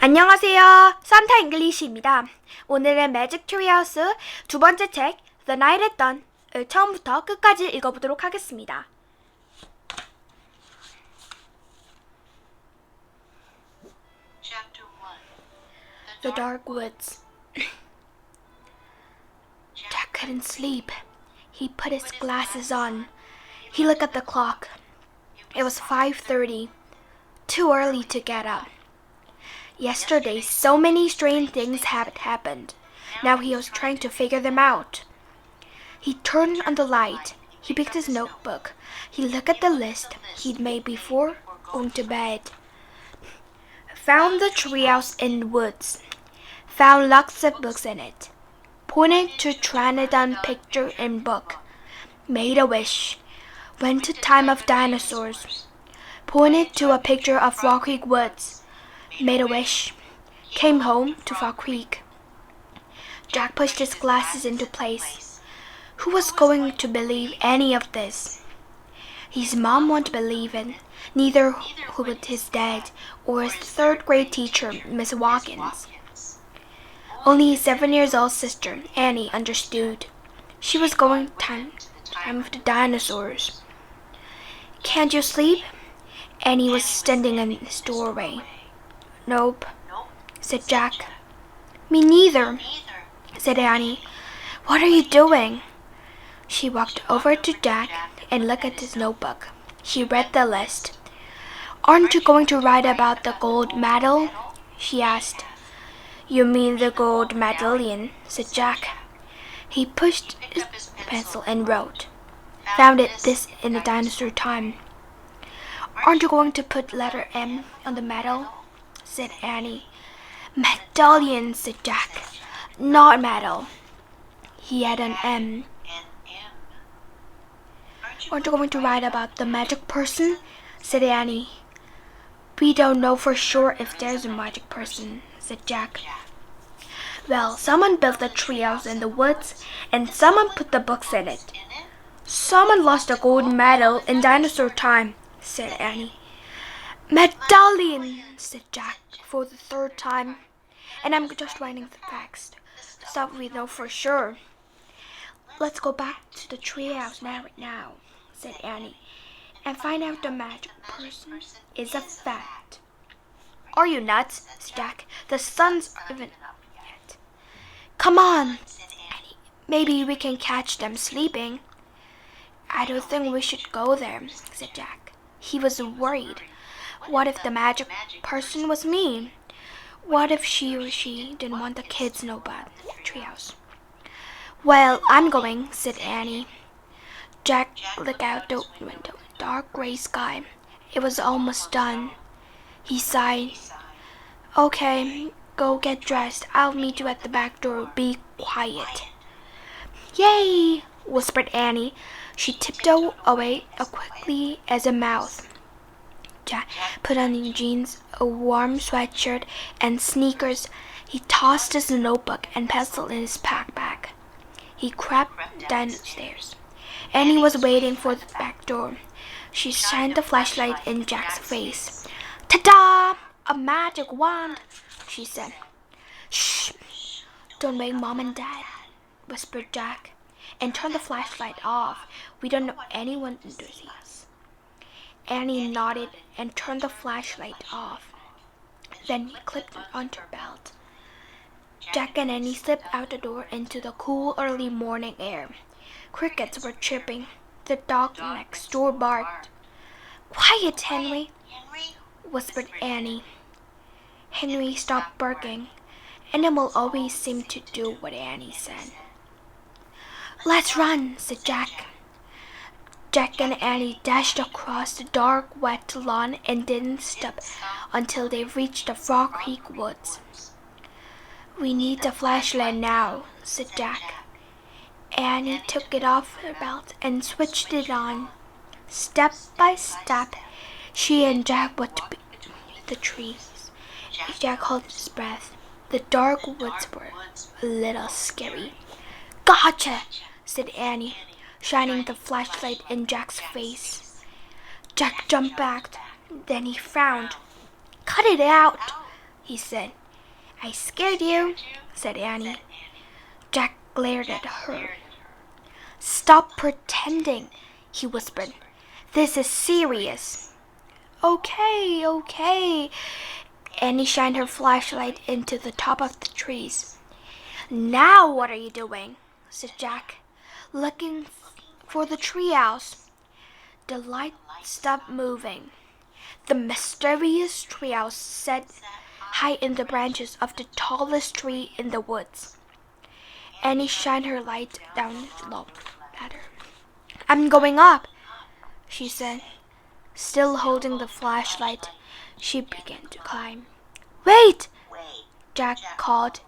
안녕하세요. 산타 잉글리시입니다. 오늘은 매직 트리하우스 두 번째 책 The Night at Dawn을 처음부터 끝까지 읽어보도록 하겠습니다. The Dark Woods. Jack couldn't sleep. He put his glasses on. He looked at the clock. It was 5:30. Too early to get up. Yesterday, so many strange things had happened. Now he was trying to figure them out. He turned on the light. He picked his notebook. He looked at the list he'd made before going to bed. Found the treehouse in the woods. Found lots of books in it. Pointed to Pteranodon picture in book. Made a wish. Went to time of dinosaurs. Pointed to a picture of Rock Creek Woods. Made a wish. Came home to Frog Creek. Jack pushed his glasses into place. Who was going to believe any of this? His mom won't believe it, neither would his dad or his third-grade teacher, Miss Watkins. Only his 7-year-old sister, Annie, understood. She was going time of the dinosaurs. Can't you sleep? Annie was standing in his doorway. Nope, said Jack. Me neither, said Annie. What are you doing? She walked over to Jack and looked at his notebook. She read the list. Aren't you going to write about the gold medal? She asked. You mean the gold medallion, said Jack. He pushed his pencil and wrote. Found it this in the dinosaur time. Aren't you going to put letter M on the medal? Said Annie. Medallion, said Jack. Not medal. He had an M. Aren't you going to write about the magic person? Said Annie. We don't know for sure if there's a magic person, said Jack. Well, someone built a treehouse in the woods, and someone put the books in it. Someone lost a gold medal in dinosaur time, said Annie. Medallion, said Jack for the third time. And I'm just writing the facts, stuff we know for sure. Let's go back to the treehouse right now, said Annie, and find out the magic person is a fact. Are you nuts, said Jack. The sun's even up yet. Come on, said Annie. Maybe we can catch them sleeping. I don't think we should go there, said Jack. He was worried. What if the magic person was me? What if she or she didn't want the kids to know about the treehouse? Well, I'm going, said Annie. Jack looked out the window. Dark gray sky. It was almost done. He sighed. Okay, go get dressed. I'll meet you at the back door. Be quiet. Yay, whispered Annie. She tiptoed away as quickly as a mouse. Jack put on jeans, a warm sweatshirt, and sneakers. He tossed his notebook and pencil in his backpack. He crept downstairs. Annie was waiting for the back door. She shined the flashlight in Jack's face. Ta-da! A magic wand, she said. Shh! Don't wake Mom and Dad, whispered Jack. And turn the flashlight off. We don't know anyone to see us. Annie nodded and turned the flashlight off. Then he clipped it onto her belt. Jack and Annie slipped out the door into the cool early morning air. Crickets were chirping. The dog next door barked. Quiet, Henry, whispered Annie. Henry stopped barking. Animals always seemed to do what Annie said. Let's run, said Jack. Jack and Annie dashed across the dark, wet lawn and didn't stop until they reached the Frog Creek Woods. We need the flashlight now, said Jack. Annie took it off her belt and switched it on. Step by step, she and Jack went to the trees. Jack held his breath. The dark woods were a little scary. Gotcha, said Annie, shining the flashlight in Jack's face. Jack jumped back. Then he frowned. Cut it out, he said. I scared you, said Annie. Jack glared at her. Stop pretending, he whispered. This is serious. Okay. Annie shined her flashlight into the top of the trees. Now what are you doing? Said Jack. Looking for the treehouse. The light stopped moving. The mysterious treehouse sat high in the branches of the tallest tree in the woods. Annie shined her light down the ladder. I'm going up, she said. Still holding the flashlight, she began to climb. Wait! Jack called.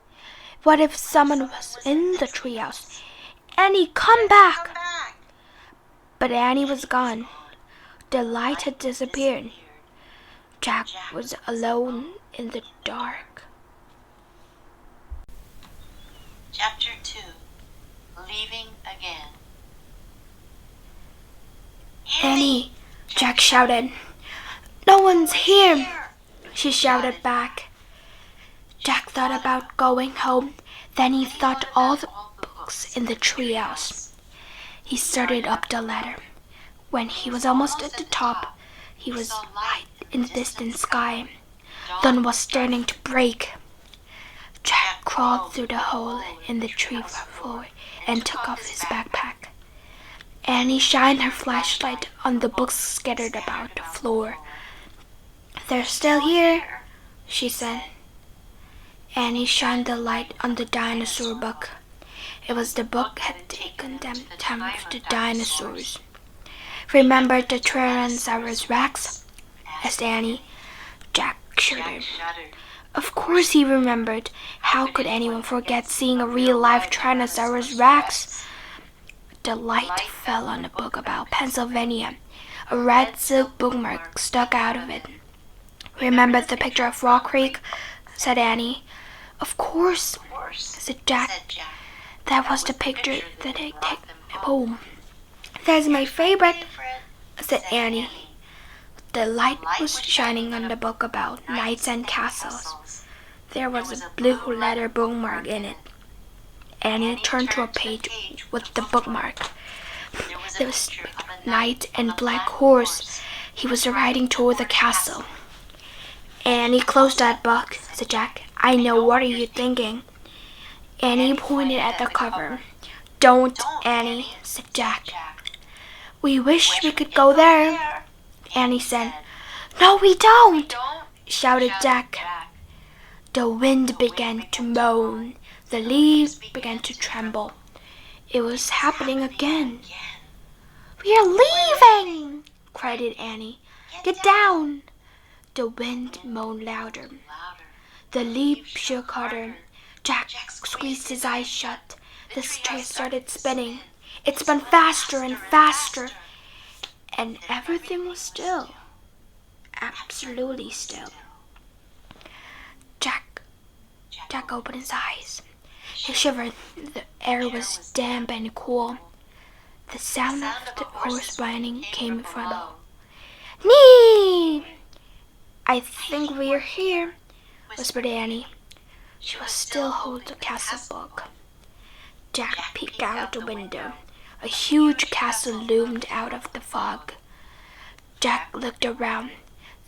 What if someone was in the treehouse? Annie, come back! But Annie was gone. The light had disappeared. Jack was alone in the dark. Chapter 2. Leaving Again. Annie, Jack shouted. No one's here, she shouted back. Jack thought about going home. Then he thought all the books in the treehouse. He started up the ladder. When he was almost at the top, he was light in the distant sky. Dawn was starting to break. Jack crawled through the hole in the tree floor and took off his backpack. Annie shined her flashlight on the books scattered about the floor. They're still here, she said. Annie shined the light on the dinosaur book. It was the book that had taken them time of the dinosaurs. Remember the Tyrannosaurus Rex? Asked Annie. Jack shuddered. Of course he remembered. How could anyone forget seeing a real-life Tyrannosaurus Rex? The light fell on a book about Pennsylvania. A red silk bookmark stuck out of it. Remember the picture of Rock Creek? Said Annie. Of course, said Jack. That was the picture that I took home. That's my favorite, said Annie. The light was shining on the book about knights and castles. There was a blue leather bookmark in it. Annie turned to a page with the bookmark. There was a knight and black horse. He was riding toward the castle. Annie, close that book, said Jack. I know, what are you thinking? Annie pointed at the cover. Don't, Annie, said Jack. We wish we could go there, Annie said. No, we don't, shouted Jack. The wind began to moan. The leaves began to tremble. It was happening again. We are leaving, cried Annie. Get down. The wind moaned louder. The leaves shook harder. Jack squeezed his eyes shut. The train started spinning. It spun faster and faster. And everything was still. Absolutely still. Jack opened his eyes. He shivered. The air was damp and cool. The sound of the horse whining came from below. Nee! I think we're here, whispered Annie. She was still holding the castle book. Jack peeked out the window. A huge castle loomed out of the fog. Jack looked around.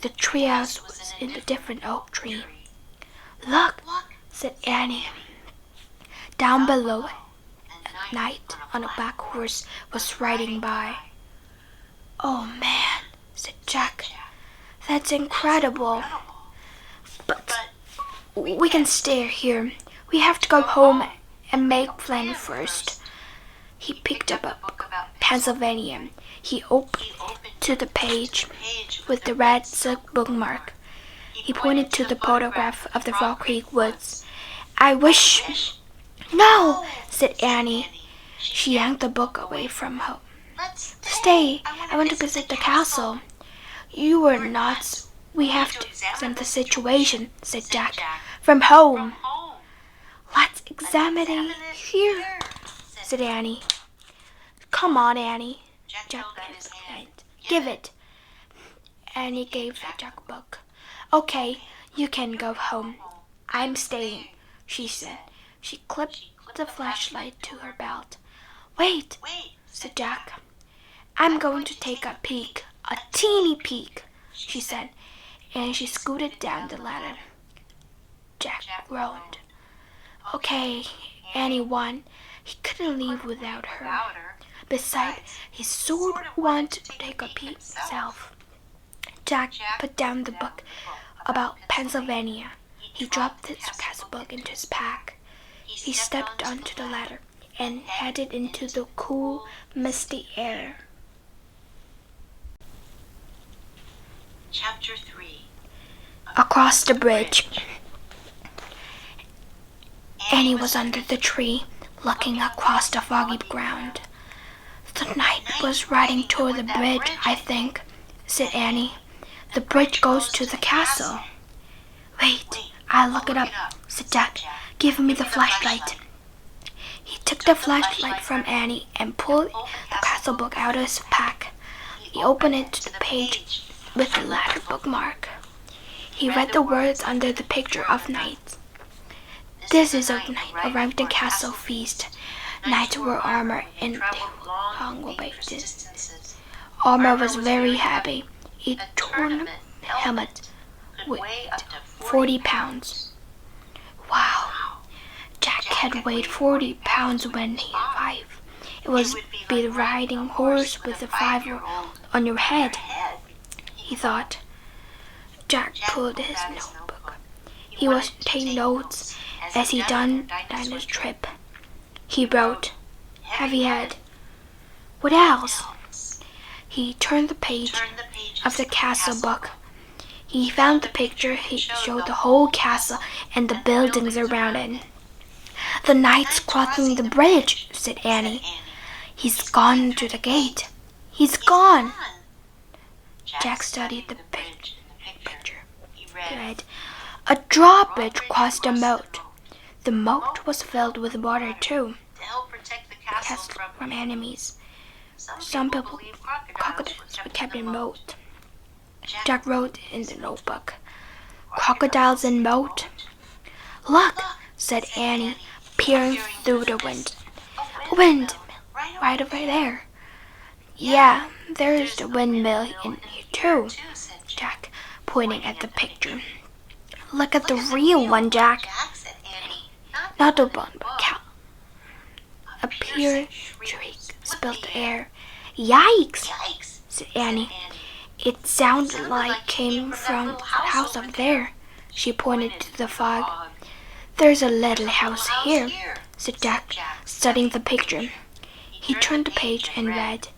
The treehouse was in a different oak tree. Look, said Annie. Down below, a knight on a black horse was riding by. Oh man, said Jack. That's incredible. But we can stay here. We have to go home and make plans first. He picked up a book about Pennsylvania. He opened to the page with the red silk bookmark. He pointed to the photograph of the Rock Creek woods. I wish... No, said Annie. She yanked the book away from her. Stay, I want to visit the castle. You are nuts. We have to examine the situation, said Jack. From home. Let's examine it here, said Annie. Come on, Annie. Jack exclaimed. Give it. Annie gave Jack a book. Okay, You can go home. I'm staying, she said. She clipped the flashlight to her belt. Wait, said Jack. I'm going to take a peek, a teeny peek, she said, and she scooted down the ladder. Jack groaned. Okay, Annie won. He couldn't leave without her. Besides, he sort of wanted to take a peek himself. Jack put down the book about Pennsylvania. He dropped his castle book into his pack. He stepped onto the ladder and headed into the cool, misty air. Chapter 3. Across the bridge, Annie was under the tree, looking across the foggy ground. The knight was riding toward the bridge, I think, said Annie. The bridge goes to the castle. Wait, I'll look it up, said Jack. Give me the flashlight. He took the flashlight from Annie and pulled the castle book out of his pack. He opened it to the page with the ladder bookmark. He read the words under the picture of knights. This is a night arrived in castle feast. Knights wore armor and they hung away distances. Armor was very heavy. A torn helmet weighed 40 pounds. Wow! Jack had weighed 40 pounds when he arrived. It was be riding horse with a 5-year-old on your head, he thought. Jack pulled his notebook. He was taking notes as he done his trip. He wrote, heavy head. What else? He turned the page of the castle book. He found the picture. He showed the whole castle and the buildings around it. The knight's crossing the bridge, said Annie. He's gone to the gate. He's gone. Jack studied the picture. He read, a drawbridge crossed the moat. The moat was filled with water too. The castle from enemies. Some people crocodiles were kept in moat. Jack wrote in the notebook, crocodiles in moat. Look, said Annie, peering through the wind. A windmill, right over there. Yeah, there's the windmill in here too, said Jack, pointing at the picture. Look at the real one, Jack. Not the one, but cow. A pure shriek spilled the air. Yikes, said Annie. It sounded like it came from the house up there. She pointed to the fog. There's a little house here, said Jack, studying the picture. He turned the page and read,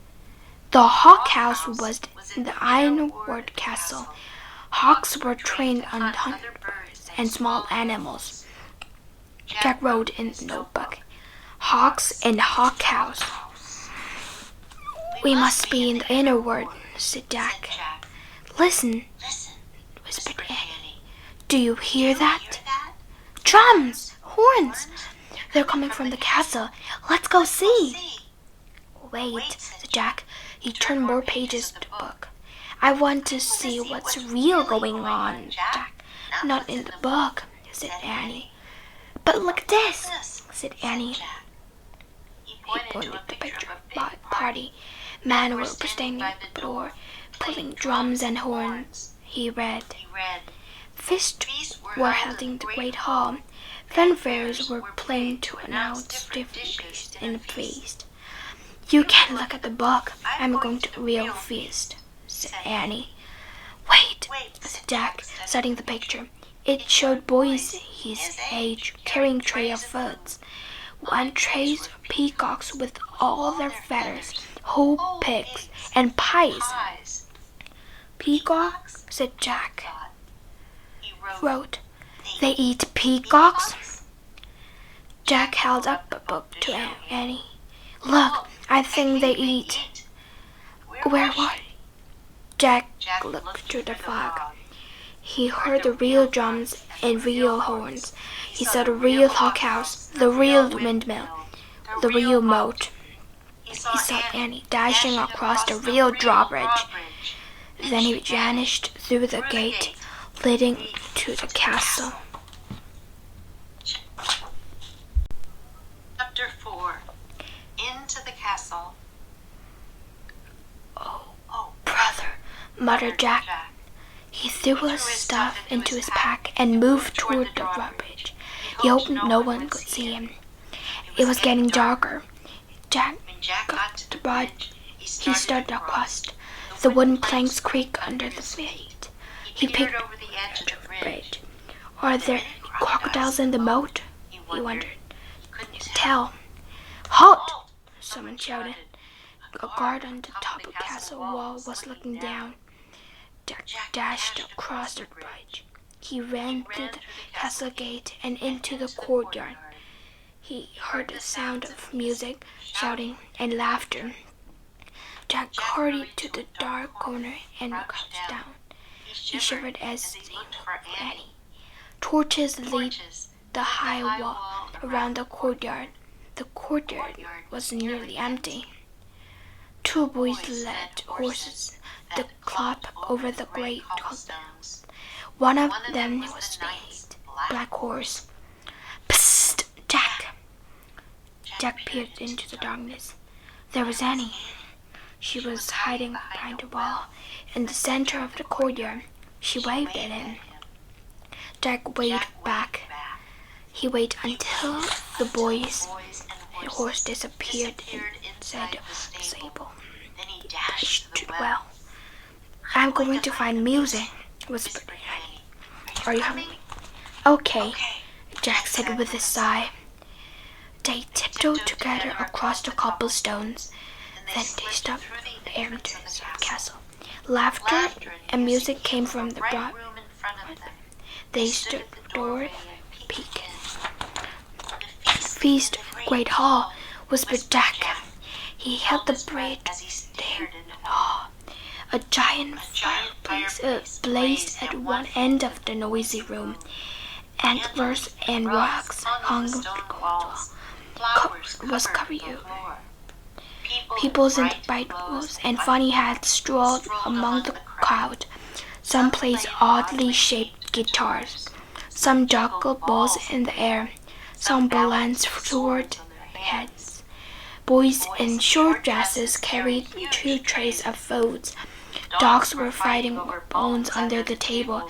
the hawk house was in the Ironwood castle. Hawks were trained on hunting birds and small animals. Jack wrote in the notebook, hawks in the hawk house. We must be in the inner ward, said Jack. Listen, whispered Annie. Do you hear that? Drums! Horns! They're coming from the castle. Let's go see. Wait, said Jack. He turned more pages to the book. I want to see what's real going on, Jack. Not in the book, said Annie. But look at this, said Annie. He pointed to the picture of a party. Men were standing at the door, pulling drums and horns. He read, feasts were held in the great hall. Fanfares were playing to announce different feasts in the feast. You can look at the book. I'm going to a real feast, said Annie. Wait, said Jack, studying the picture. It showed boys his age carrying tray of foods. One trays of peacocks with all their feathers, whole pigs, and pies. Peacocks, said Jack. He wrote, they eat peacocks? Jack held up a book to Annie. Look, I think they eat. Where what? Jack looked through the fog. He heard the real drums and real horns. He saw the real hawk house, the real windmill, the real moat. He saw Annie dashing across the real drawbridge. Then he vanished through the gate, leading to the castle. Chapter 4. Into the castle. Oh, brother, muttered Jack. He threw his stuff into his pack and moved toward the drawbridge. He hoped no one could see him. It was getting darker. Jack got to the bridge. He started across. The wooden planks creaked under the feet. He peeked over the edge of the bridge. Are there crocodiles in the moat? He wondered. Couldn't tell. Halt! Someone shouted. A guard on the top of the castle wall was looking down. Jack dashed across the bridge. He ran through the castle gate and into the courtyard. He heard the sound of music, shouting, and laughter. Jack hurried to the dark corner and crouched down. He shivered as he looked for Annie. Torches lit the high wall around the courtyard. The courtyard was nearly empty. Two boys led horses that clop over the great cobblestones. One of them was named Black Horse. Psst, Jack! Jack peered into the darkness. There was Annie. She was hiding behind a wall in the center of the courtyard. She waved at him. Jack waved back. He waited until the boys and horse disappeared inside the stable. Then he dashed to the well. I'm going to find music, whispered Annie. Are you hungry? Okay, Jack said with a sigh. They tiptoed together across the cobblestones. Then they stepped through the entrance of the castle. Laughter and music came from the broad room in front of them. They stood at the door and peeked. Feast, great hall, whispered Jack. He held the bread as he stared in awe. A giant fireplace blazed at one end of the noisy room. Antlers and rocks hung on the walls. Was covered. People in bright robes and funny hats strolled among the crowd. Some played oddly shaped guitars. Some juggled balls in the air. Some balanced toward their heads. Boys in short dresses carried 2 trays of foods. Dogs were fighting over bones under the table.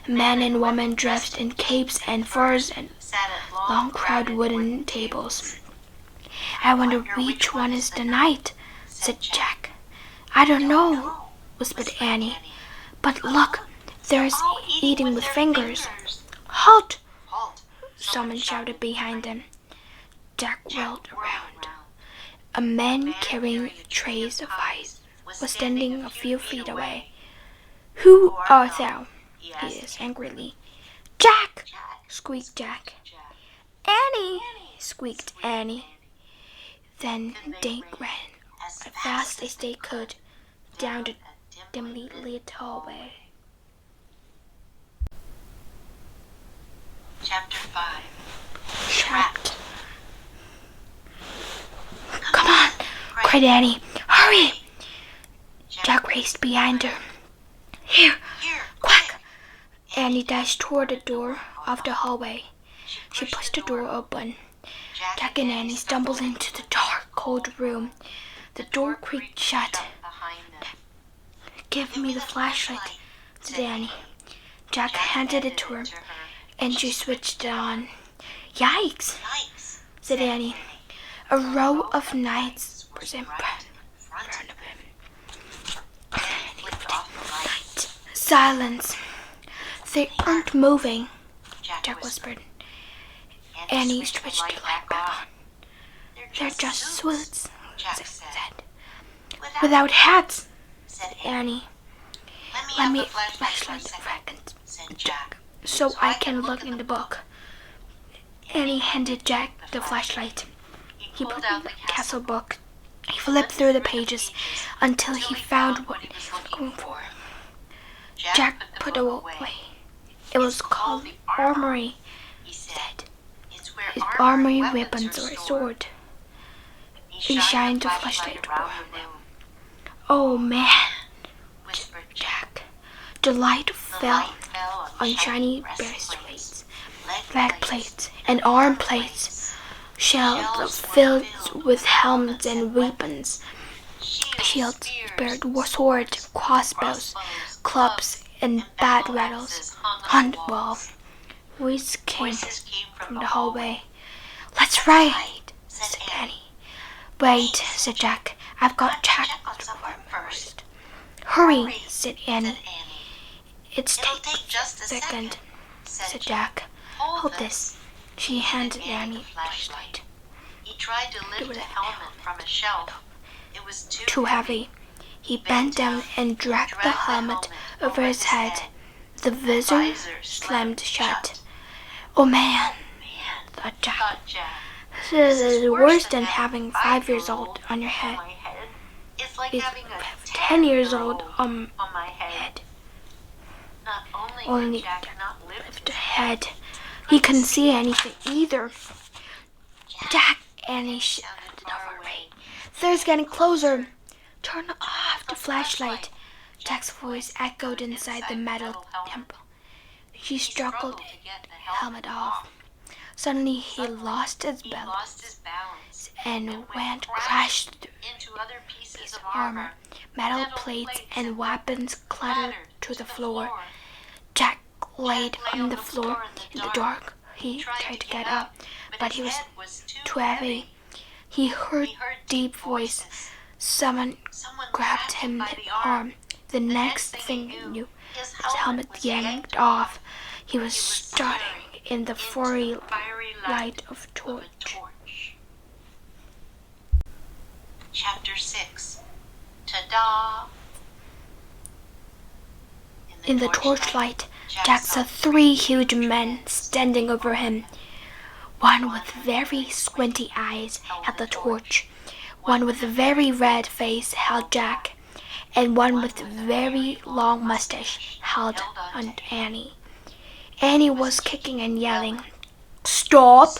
Men and women dressed in capes and furs and long crowded wooden tables. I wonder which one is the knight, said Jack. I don't know, whispered Annie. But look, there's eating with fingers. Halt! Someone shouted behind them. Jack whirled around. A man carrying trays of ice was standing a few feet away. Who art thou? He asked angrily. Jack! Squeaked Jack. Annie! Squeaked Annie. Then they ran as fast as they could down the dimly lit hallway. Chapter 5. Trapped. Come on, cried Annie. Hurry! Jack raced behind her. Here, quick! Annie dashed toward the door of the hallway. She pushed the door open. Jack and Annie stumbled into the dark, cold room. The door creaked shut. Give me the flashlight, said Annie. Jack handed it to her, and she switched it on. Yikes, said Annie. A row of knights was in front of him. Silence. They aren't moving, Jack whispered. Annie switched the light back on. They're just suits, Jack said. Without hats, said Annie. Let me flashlight the fragment, said Jack, so I can look in the book. Annie handed Jack the flashlight. He put out the castle book. He flipped through the pages until he found what he was looking for. Jack put it away. It was called Armory, he said. His armory weapons or a sword. He shined the flashlight around him. Oh man, whispered Jack. The light fell on shiny breastplates, leg plates, and arm plates, shells filled with helmets and weapons, shields, spears, swords, crossbows, clubs, and bat rattles on the wall. Voices came from the hallway. "Let's ride," said Annie. "Wait," said Jack. "I've got Jack first." "Hurry," said Annie. "It's take just a second," said Jack. "Hold this." She handed Annie a flashlight. He tried to lift a helmet from a shelf. It was Too heavy. He bent down and dragged the helmet over his head. The visor slammed shut. "Oh man," thought Jack. "This is worse than having 5 years old on your head. It's like having a 10 years old on my head. Not Only could Jack not lift the head. He couldn't see anything either. Jack, Annie shouted over me. "They're getting closer. Turn off the flashlight." Jack's voice echoed inside the metal temple. He struggled to get the helmet off. Suddenly he lost his balance and went crashed into other pieces of armor. Metal plates and weapons clattered to the floor. Jack laid on the floor in the dark. He tried to get up, but he was too heavy. He heard a deep voice. Someone grabbed him by the arm. The next thing he knew, his helmet yanked off. He was starting in the fiery light of a torch. Chapter 6. Ta-da! In the torchlight, Jack saw 3 huge men standing over him. One with very squinty eyes held the torch. One with a very red face held Jack, and one with a very long mustache held on Annie. Annie was kicking and yelling. "Stop!"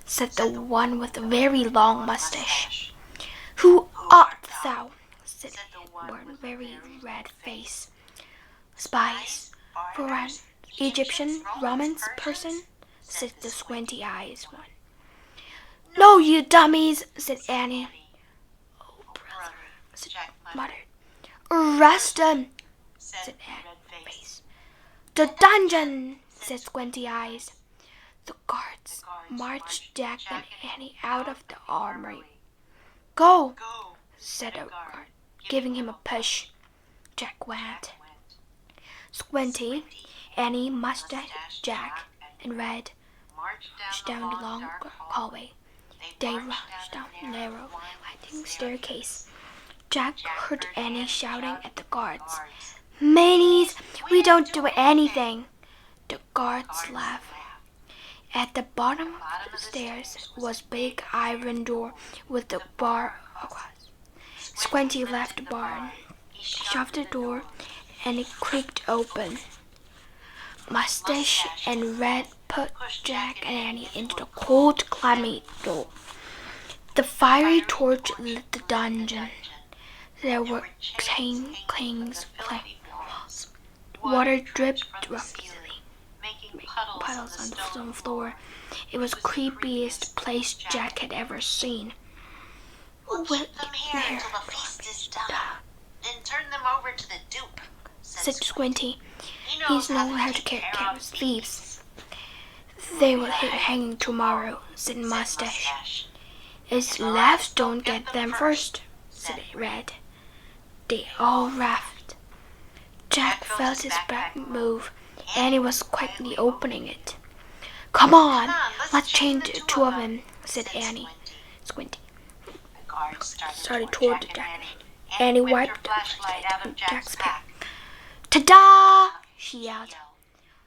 said the one with a very long mustache. "Who art thou?" said the one with a very red face. "Spies, foreign, Egyptian, Romans, Persian," said the squinty eyes one. "No, you dummies," said Annie. "Oh, brother," said Jack muttered. "Arrest them," said Annie's face. "The dungeon," said Squinty Eyes. The guards marched Jack and Annie out of the armory. "Go," said a guard, giving him a push. Jack went. Squinty, Annie, Mustache, Jack, and Red marched down the long hallway. They rushed down the narrow, winding staircase. Jack heard Annie shouting at the guards. "Manies, we don't do anything." The guards laughed. At the bottom of the stairs was a big iron door with a bar across. Squinty left the barn, shoved the door, and it creaked open. Mustache and Red put Jack and Annie into the cold, clammy door. The fiery torch lit the dungeon. There were clings, walls. Water dripped easily, making puddles on the stone floor. It was the creepiest place Jack had ever seen. "We'll keep them here until the feast is done, then turn them over to the Duke," said Squinty. "He knows how to care of thieves." "They will hit hanging tomorrow," said Mustache. "His laughs don't get them first," said Red. They all laughed. Jack felt his back move. Annie was quickly opening it. "Come on, let's change 2 of them," said Annie. Squinty started toward the Jack. Annie wiped the flashlight out of Jack's pack. "Ta-da!" she yelled.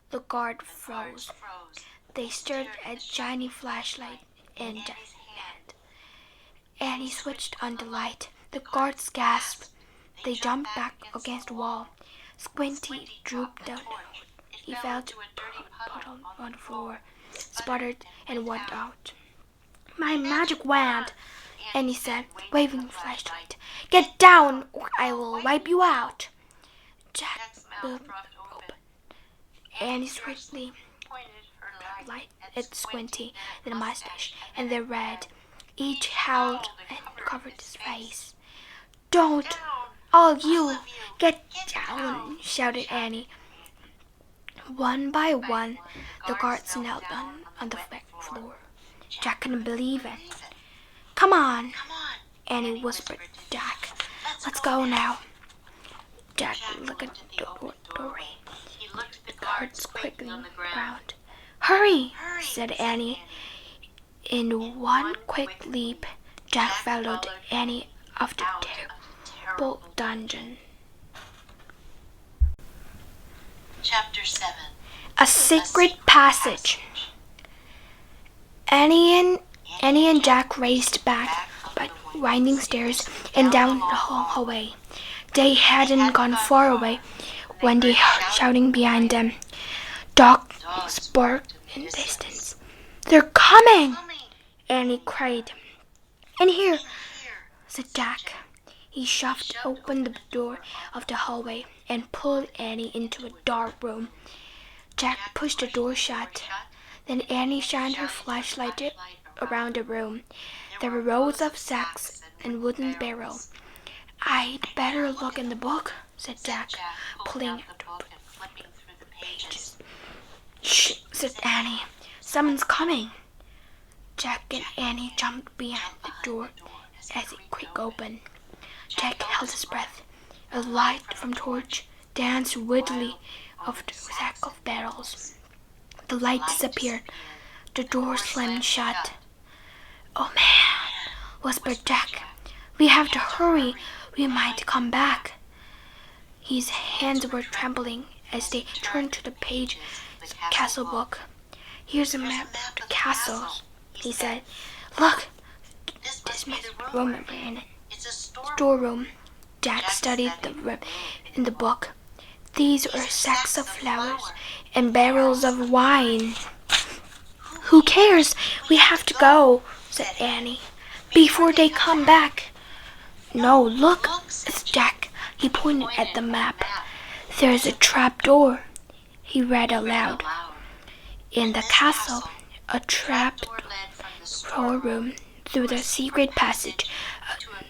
The guard froze. They stared at a shiny flashlight in Jack's hand. Annie switched on the light. The guards gasped. They jumped back against the wall. Squinty drooped down. He fell to a puddle on the floor, sputtered, and went out. "My magic wand," Annie said, waving the flashlight. "Get down, or I will wipe you out." Jack the open. Annie swiftly light at Squinty, the mustache, and the red. Each howled and covered his face. "Don't! All of you! Get down!" shouted Annie. One by one, the guards knelt on the floor. Jack couldn't believe it. "Come on," Annie whispered to Jack. "Let's go now." Jack looked at the doorway. The guards quickly round. "Hurry," said Annie. In one quick leap, Jack followed Annie off the terrible dungeon. Chapter 7. A secret passage. Annie and Jack raced back by winding stairs and down the hallway. They hadn't gone far away when they heard shouting behind them. Dogs barked in the distance. "They're coming!" Annie cried. "In here," said Jack. He shoved open the door of the hallway and pulled Annie into a dark room. Jack pushed the door shut. Then Annie shined her flashlight around the room. There were rows of sacks and wooden barrels. "I'd better look in the book," said Jack, pulling out the book and flipping through the pages. "Shh," said Annie. "Someone's coming." Jack and Annie jumped behind the door as it creaked open. Jack held his breath. A light from torch danced widdly over the sack of barrels. The light disappeared. The door slammed shut. "Oh man," whispered Jack. "We have to hurry. We might come back." His hands were trembling as they turned to the page of the castle book. "Here's a map of the castles," he said. "Look, this must be the room we're in. It's a Storeroom." Jack studied the room in the book. "These are sacks of flowers and barrels of wine." "Who cares? We have to go," said Annie, "before they come back." "No, look," said Jack. He pointed at the map. "There's a trap door," he read aloud. "In the castle, a trap storeroom through the secret passage,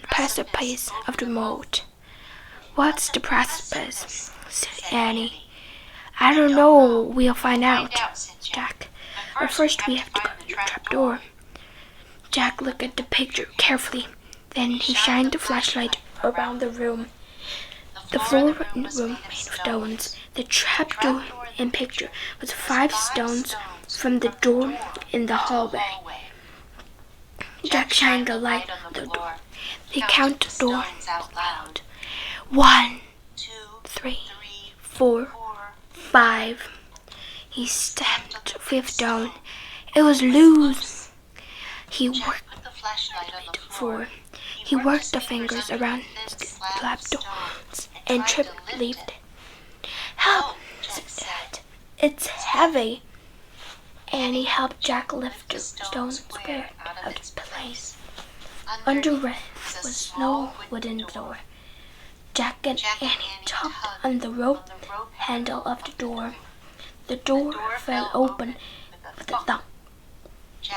precipice of the moat." "What's the precipice?" said Annie. "I don't know. We'll find out," said Jack. "But first we have to go to the trapdoor." Jack looked at the picture carefully. Then he shined the flashlight around the room. The floor in the room made of stones. The trapdoor in picture was 5 stones from the door in the hallway. Jack shined the light on the door. They counted the door out loud. 1, 2, 3, 4, 5. He stepped the 5th stone. It was loose. He worked the flashlight on the floor. He worked the fingers around the trapdoors and tripped leaped. "Help!" said Dad. "It's heavy." Annie helped Jack lift the stone square out of its place. Under it was no wooden door. Jack and Annie tugged on the rope handle of the door. The door fell open with a thump.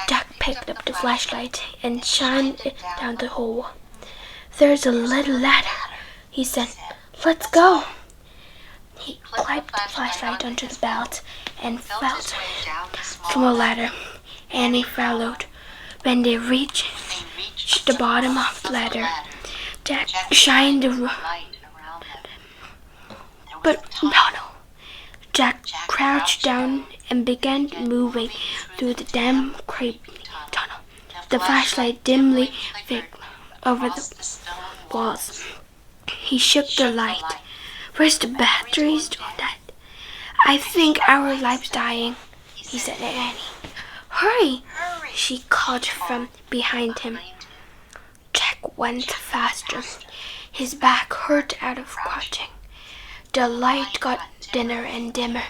Jack picked up the flashlight and shined it down the hole. "There's a little ladder," he said. "Let's go." He clipped the flashlight onto the belt and fell from a ladder. Annie followed. When they reached the bottom of the ladder, Jack shined the light around them. But no. Jack crouched down and began moving through the damp, creepy tunnel. The flashlight dimly flickered over the walls. He shook the light. "Where's the batteries to that?" "I think our light's dying," he said to Annie. "Hurry!" she called from behind him. Jack went faster. His back hurt out of crouching. The light got dimmer and dimmer.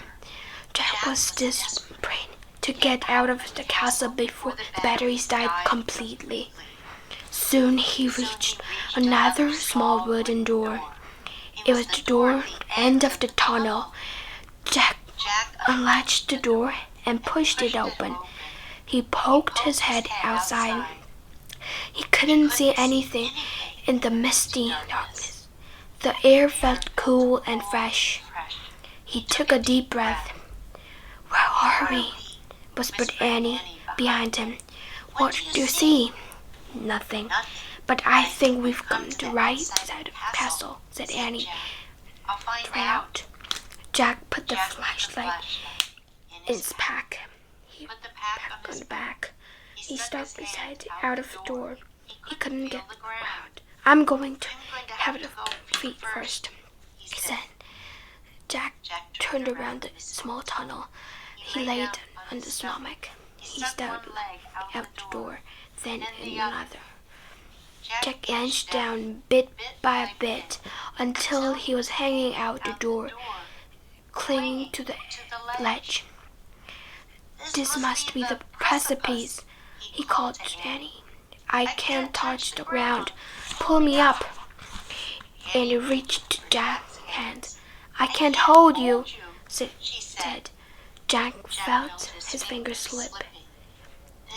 Jack was desperate to get out of the castle before the batteries died completely. Soon he reached another small wooden door. It was the door end of the tunnel. Jack unlatched the door and pushed it open. He poked his head outside. He couldn't see anything in the misty darkness. The air felt cool and fresh. He took a deep breath. "Where are we?" whispered Annie behind him. "What do you see?" "Nothing. But I think we've come to the right side of the castle," said Annie. "Try out." Jack put the flashlight in his pack. He put the pack on the back. He stuck his head out of the door. He couldn't get out. "I'm going to have it off the feet first," he said. Jack turned around the small tunnel. He laid on the stomach. He stuck a leg out the door, then another. Jack inched down bit by bit until he was hanging out the door, clinging to the ledge. "This must be the precipice," he called to Annie. "I can't touch the ground. Pull me up." Annie reached Jack's hand. "I can't hold you," she said. Jack felt his fingers slip.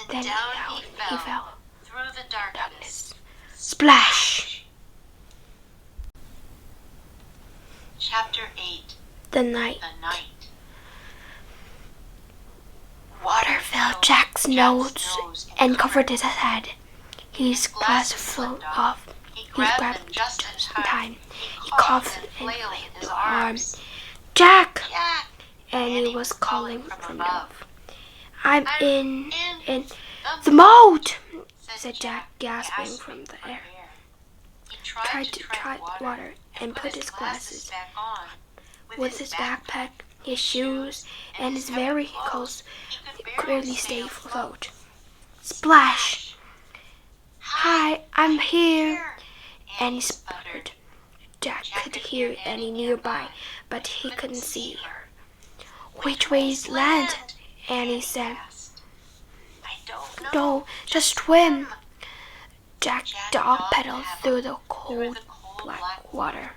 Then down he fell through the darkness. Splash! Chapter 8. The night. Water filled Jack's nose and covered his head. His glass flew off. He grabbed just in time. He coughed and flailed his arms. "Jack!" Annie was calling from above. "I'm in the moat," said Jack, gasping from the air. He tried to try the water and put his glasses on. With his backpack, his shoes, and his vehicles, he could barely stay afloat. Splash! "Hi, I'm here," Annie sputtered. Jack could hear Annie nearby, but he couldn't see her. "Which way is land?" Annie said. "I don't "No, just swim." Jack dog-pedaled through the cold black water.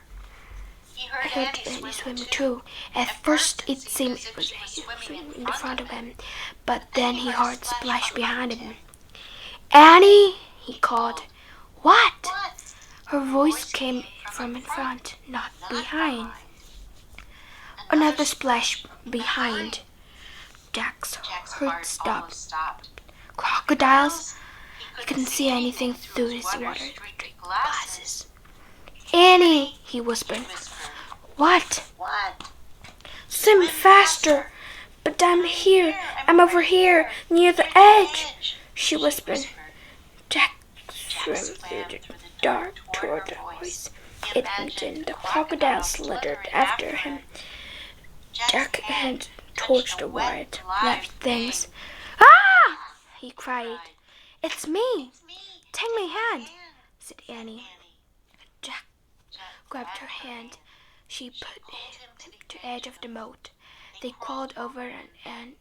He heard Annie swimming too. At first it seemed it was swimming in front of him, but then he heard splash behind him. "Annie!" he called. "What?" Her voice came from in front, not behind. Another splash behind. Jack's heart stopped. Crocodiles? He couldn't see anything through his water glasses. "Annie!" he whispered. "What?" "Swim faster!" "But I'm here. I'm over here, near the edge," she whispered. Jack swam through the dark toward the voice. It ended. The crocodile slithered after him. Jack headed towards the white left things. "Ah!" he cried. "It's me! Take my hand," said Annie. Jack grabbed her hand. She put him to the edge of the moat. They crawled over and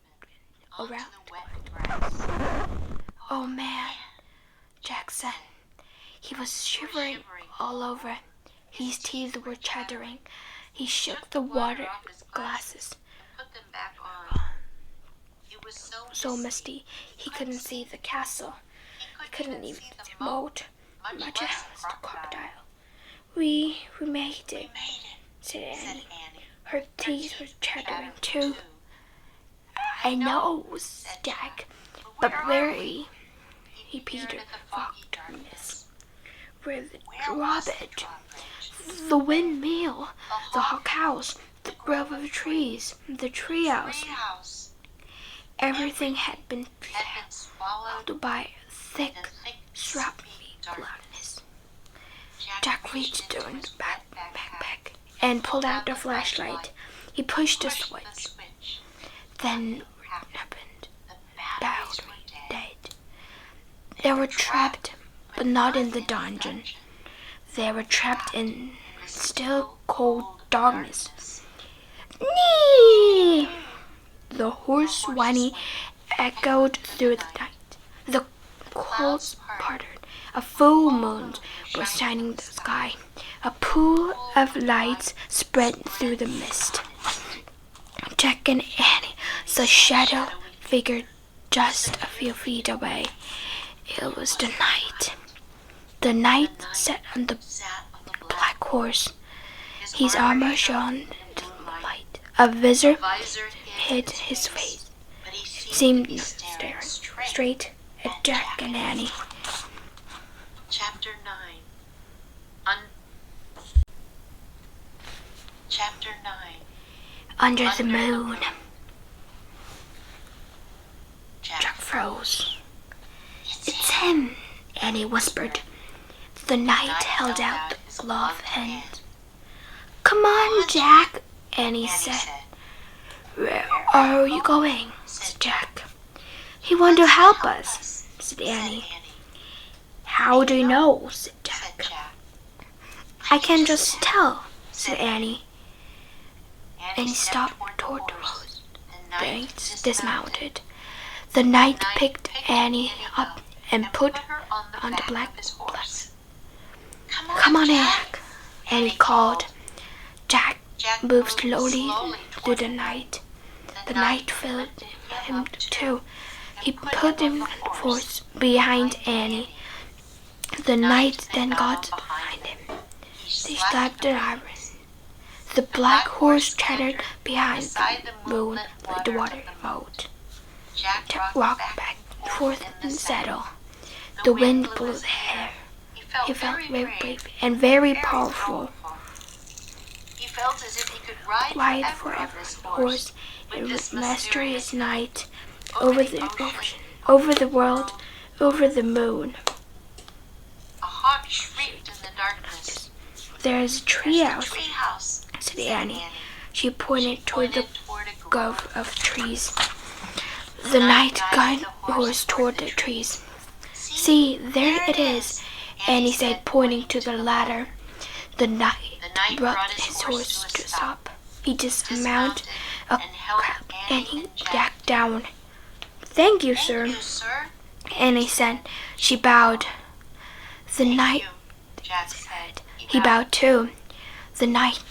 around the wet grass. "Oh man," Jack said. He was shivering all over. His teeth were chattering. He shook the water glasses. Put them back on. It was so misty. He couldn't see the castle. He couldn't even see the moat, much less the crocodile. We made it," said Annie. Her teeth were chattering too. "I know," said Jack. "But where are we?" He repeated the fog darkness. "Where the drawbridge, the windmill, the hog house, the grove of trees, the treehouse." Everything had been swallowed by thick, shrubby blackness. Jack reached in the backpack and pulled out the flashlight. He pushed the switch. Then what happened? The batteries were dead. They were trapped, but not in the dungeon. They were trapped in still cold darkness. "Nee!" The hoarse whinny echoed through the night. The clouds parted. A full moon was shining in the sky. A pool of light spread through the mist. Jack and Annie saw a shadowy figure just a few feet away. It was the knight. The knight sat on the black horse. His armor shone in the light. A visor hid his face. He seemed staring straight at Jack and Annie. Chapter 9. Chapter 9. Under the moon. Jack froze. It's him, Annie whispered. The knight held out the gloved hand. Come on, Jack, Annie said. Where are you going? Said Jack. He wanted to help us, said Annie. How do you know? Said Jack. I can just tell, said Annie. Annie stopped toward the road. The knight dismounted. The knight picked Annie up and put her on the black horse. Come on, Jack, Annie called. Jack moved slowly through the night. The night filled him too. He put him on the horse behind Annie. The knight then got behind him. They slapped the iron. The black horse chattered behind the moon like the water moat. Jack rocked back and forth in the saddle. The wind blew the hair. He felt very brave and very powerful. He felt as if he could ride forever his horse and would master his knight over the ocean, over the world, over the moon. A hawk shrieked in the darkness. There is a treehouse, Treehouse, said Annie. She pointed toward the grove of trees. The knight guided the horse toward the trees. See, there it is, Annie said, pointing to the ladder. The knight brought his horse to a stop. He dismounted and helped Annie back down. Thank you, sir, Annie said. She bowed. The knight said. He bowed too. The knight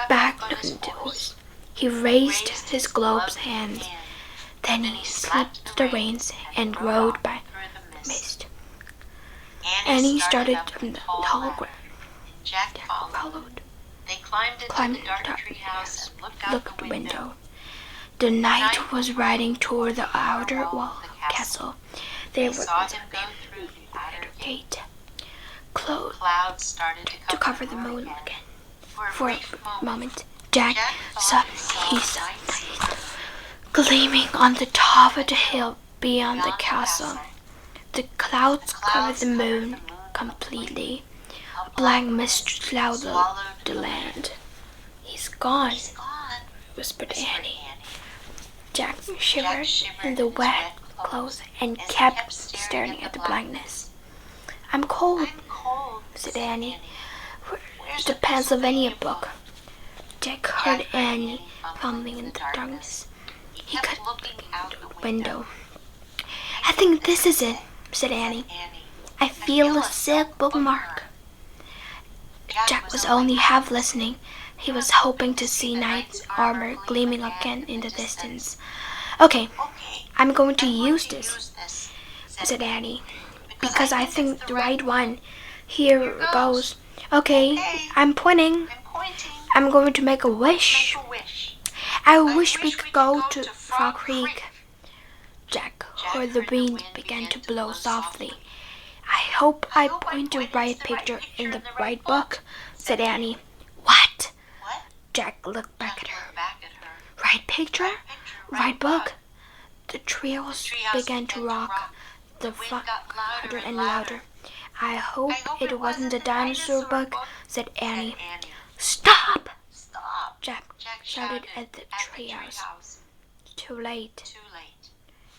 back on the horse. He raised his gloved hands. Then he slipped the reins and rode by the mist. Annie started on the tall ground. Jack Followed. They climbed into the dark treehouse and looked out the window. The knight was riding toward the outer wall of the castle. They were saw him go through the outer gate, closed Clouds started to cover the moon again. For a moment, Jack saw night gleaming on the top of the hill beyond the castle. The clouds covered the moon completely. A black mist shrouded the land. He's gone, whispered Annie. Jack shivered in the wet clothes and kept staring at the blackness. I'm cold, said Annie. Where's the Pennsylvania book? Jack heard Annie fumbling in the darkness. He kept looking out the window. I think this is it, said Annie. I feel a silk bookmark. Jack was only half listening. He was hoping to see knight's armor gleaming again in the distance. Okay, I'm going to use this, said Annie, because I think the right one. Here goes. Okay, I'm pointing. I'm going to make a wish. I wish we could go to Frog Creek. Jack heard the wind begin to blow softly. I hope I point the right picture in the right book, said Annie. What? Jack looked back at her. Right picture? Right book? The treehouse began to rock. The fog got louder and louder. I hope it wasn't a dinosaur book, said Annie. Stop! Jack shouted at the treehouse. Too late.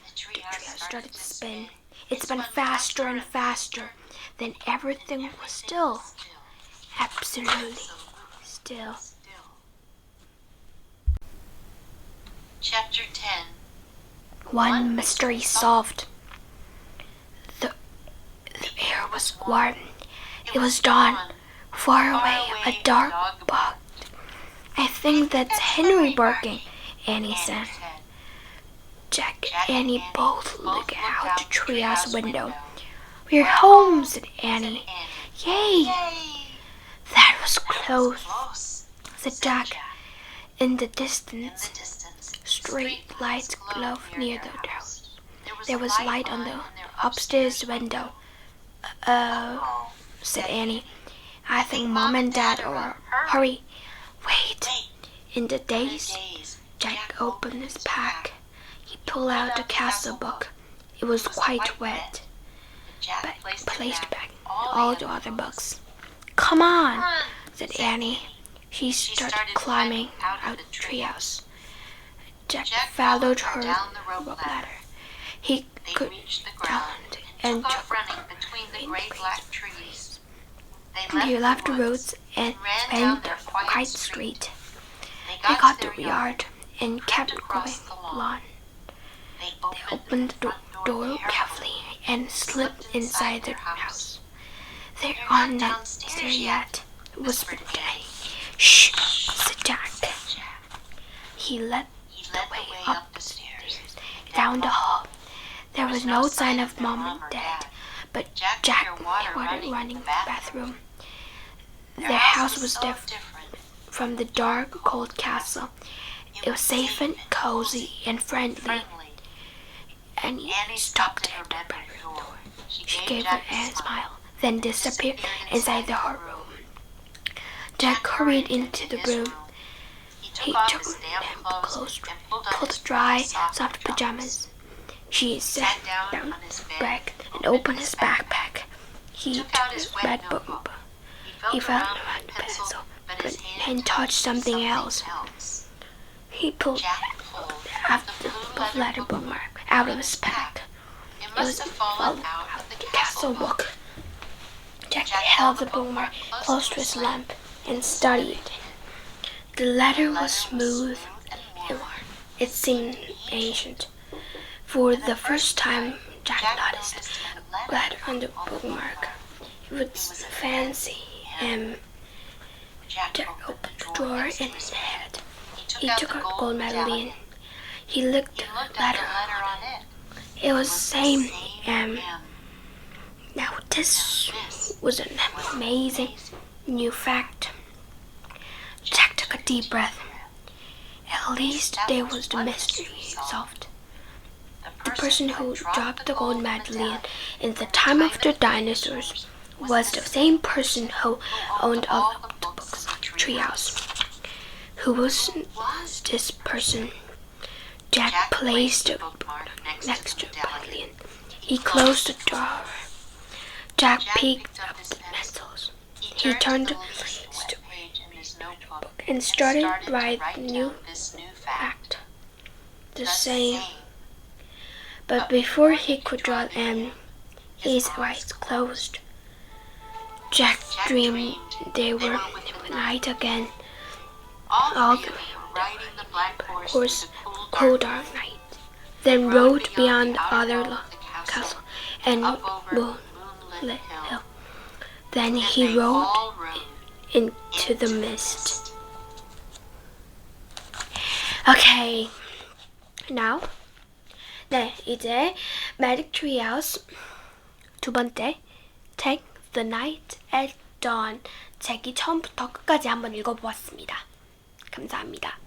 The treehouse started to spin. It spun faster and faster. Then everything was still. Absolutely still. Chapter 10. One mystery solved. The was warm. It was dawn. Far away, a dog barked. I think that's Henry barking, Annie said. Jack and Annie both looked out the treehouse window. We're home, said Annie. Yay! That was close, said Jack. In the distance, street lights glowed near the house. There was light on the upstairs window. Said Annie. I think Mom and Dad are. Hurry. Wait. In the daze, Jack opened his pack. He pulled out the castle book. It was quite wet, but placed back all the other books. Come on, said Annie. She started climbing out the treehouse. Jack followed her rope ladder. He could down and took They left the roads and went the quiet street. They got to the yard and kept going along. They opened the door carefully and slipped inside the house. They aren't downstairs yet, whispered Danny. Shh, said Jack. He led the way up the stairs, down the hall. There was no sign of Mom and Dad, but Jack started running to the bathroom. Their house was different from the dark, cold castle. It was safe and cozy and friendly. Annie stopped at the bedroom door. She gave her a smile, then disappeared inside the hot room. Jack hurried into the room. He took damp clothes, pulled dry, soft pajamas. She sat down on his bed and opened his backpack. He took his red book. He felt around the pencil, but then touched something else. He pulled out the letter bookmark out of his pack. It was fallen out of the castle book. Jack held the bookmark close to his lamp and studied it. The letter was smooth and worn. It seemed ancient. For the first time, Jack noticed a letter on the bookmark. It was fancy, and Jack opened the drawer in his head. He took out the gold medallion. He looked at the letter on it. It was the same M. Now this was an amazing new fact. Jack took a deep breath. At least there was the mystery solved. The person who dropped the gold medallion in the time of the dinosaurs was the same person who owned all of the books on the treehouse. Who was this person? Jack placed the bookmark next to the medallion. He closed the drawer. Jack picked up the pencils. He turned the leaves to his notebook and started writing the new fact. The same. But before he could draw M, his eyes closed. Jack dreamed they were night again, all the way riding the black horse, cold dark night. Then rode beyond the other castle and moonlit hill. Then he rode into the mist. Okay, now, 네, 이제 Magic Treehouse 두 번째 Take the Night at Dawn 책이 처음부터 끝까지 한번 읽어보았습니다. 감사합니다.